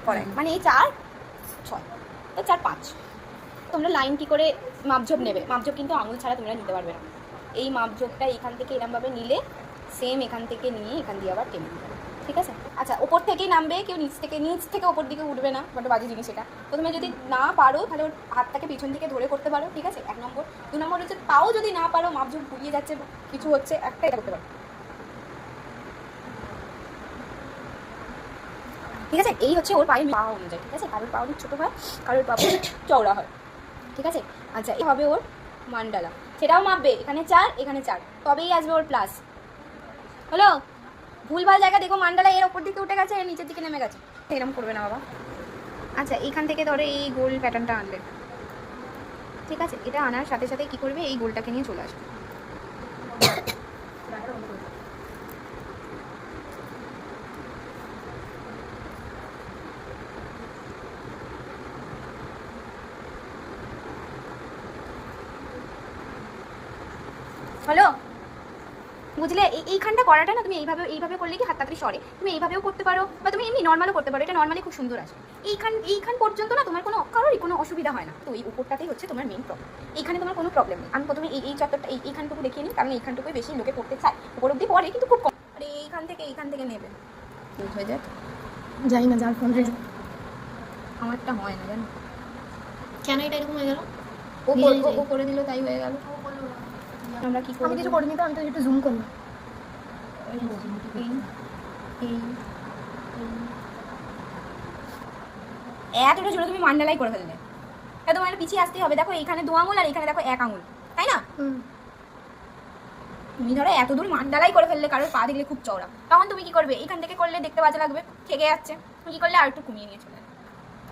করায়, মানে এই 4 6 তো 4 5। তোমরা লাইন কি করে মাপঝোপ নেবে, মাপঝোপ কিন্তু আঙুল ছাড়া তোমরা নিতে পারবে না। এই মাপঝোপটা এখান থেকে এরমভাবে নিলে সেম এখান থেকে নিয়ে এখান দিয়ে আবার টেনে নিবে, ঠিক আছে? আচ্ছা, ওপর থেকেই নামবে, কেউ নিচ থেকে ওপর দিকে উঠবে না, বড় বাজে জিনিস এটা। প্রথমে যদি না পারো তাহলে ওর হাতটাকে পিছন দিকে ধরে করতে পারো, ঠিক আছে? 1 নম্বর। 2 নম্বর হচ্ছে তাও যদি না পারো, মাপঝোপ ঘুরিয়ে যাচ্ছে, কিছু হচ্ছে, একটা এটা করতে পারো, ঠিক আছে? এই হচ্ছে ওর পায়ের পা অনুযায়ী, ঠিক আছে? কারোর পা অনেক ছোটো হয়, কারোর পা চওড়া হয়, ঠিক আছে? আচ্ছা, এই হবে ওর মান্ডালা, সেটাও মাপবে, এখানে 4 এখানে 4, তবেই আসবে ওর প্লাস। হলো? ভুলভাল জায়গা দেখো, মান্ডালা এর ওপর দিকে উঠে গেছে, এর নিচের দিকে নেমে গেছে, এরকম করবে না বাবা। আচ্ছা, এইখান থেকে ধরো এই গোল প্যাটার্নটা আনলে, ঠিক আছে? এটা আনার সাথে সাথে কি করবে, এই গোলটাকে নিয়ে চলে আসবে। হলো? বুঝলে? এইখানটা করাটা না তুমি এইভাবে করলে কি হাত তাড়াতাড়ি সরে, তুমি এইভাবেও করতে পারো, বা তুমি এমনি নর্মালও করতে পারো, এটা নর্মালি খুব সুন্দর আসে। এইখান পর্যন্ত না তোমার কারোরই কোনো অসুবিধা হয় না। তো এই উপরটাতেই হচ্ছে তোমার মেন প্রবলেম, এইখানে তোমার কোনো প্রবলেম নেই। আমি প্রথমে এই চত্বরটা এইখানটুকু দেখিয়ে নিই, কারণ এইখানটুকুই বেশি লোকে পড়তে চায়, উপর অব্দি পড়ে কিন্তু খুব কম। আর এইখান থেকে নেবে হয়ে যায়, জানি না, যার ফোন রেখে আমারটা হয় না জানো কেন এটা এরকম হয়ে গেল। ও করে দিল তাই হয়ে গেল। আমরা কি আমি কিছু করিনি তো, আমি তো একটু জুম করলাম। এতটা জোরে তুমি মান্ডালাই করে ফেললে, এটা তোমার পিছিয়ে আসতেই হবে। দেখো এইখানে 2 আঙুল আর এখানে দেখো 1 আঙুল, তাই না? তুমি ধরো এত দূর মান্ডালাই করে ফেললে, কারোর পা দেখলে খুব চওড়া, তখন তুমি কি করবে? এইখান থেকে করলে দেখতে বাজে লাগবে, থেকে যাচ্ছে, তুমি কি করলে আর একটু কমিয়ে নিয়ে চলে,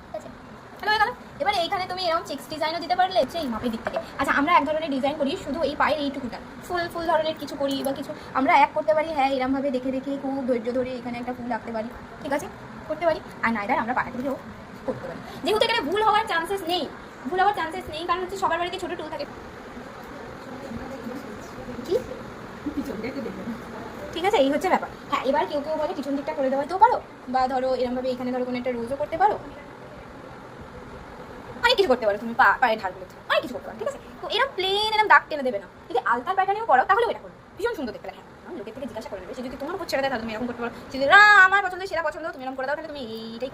ঠিক আছে? তাহলে হয়ে গেল। এবার এইখানে তুমি এরকম চেক্স ডিজাইনও দিতে পারলে, এই মাপের দিক থেকে। আচ্ছা, আমরা এক ধরনের ডিজাইন করি শুধু এই পায়ের এইটুকুটা, ফুল ধরনের কিছু করি, বা কিছু আমরা এক করতে পারি, হ্যাঁ এরমভাবে দেখে খুব ধৈর্য ধরে এখানে একটা ফুল রাখতে পারি, ঠিক আছে? করতে পারি। আর নাইদার আমরা পাটাকে দিয়েও করতে পারি, যেহেতু এখানে ভুল হওয়ার চান্সেস নেই, কারণ হচ্ছে সবার বাড়িতে ছোটো টুল থাকে, কি? ঠিক আছে, এই হচ্ছে ব্যাপার। হ্যাঁ, এবার কেউ বলে পিছন দিকটা করে দেওয়াতেও পারো, বা ধরো এরমভাবে এখানে ধরো কোনো একটা রোজও করতে পারো, অনেক কিছু করতে পারো তুমি পায়ের ধারগুলোতে, অনেক কিছু করতে পারো, ঠিক আছে? তো এরকম প্লেন এরকম দাগ টেনে দেবে না। যদি আলতার প্যাটার্নেও করো তাহলেও এটা করবে, ভীষণ সুন্দর দেখতে লাগে। হ্যাঁ, লোকের থেকে জিজ্ঞাসা করে নেবে, সে যদি তোমার উপর ছেড়ে দেয় তাহলে তুমি এরকম করতে পারো, যদি আমার পছন্দ সেটা পছন্দ তুমি এরকম করে দাও, তাহলে তুমি এইটাই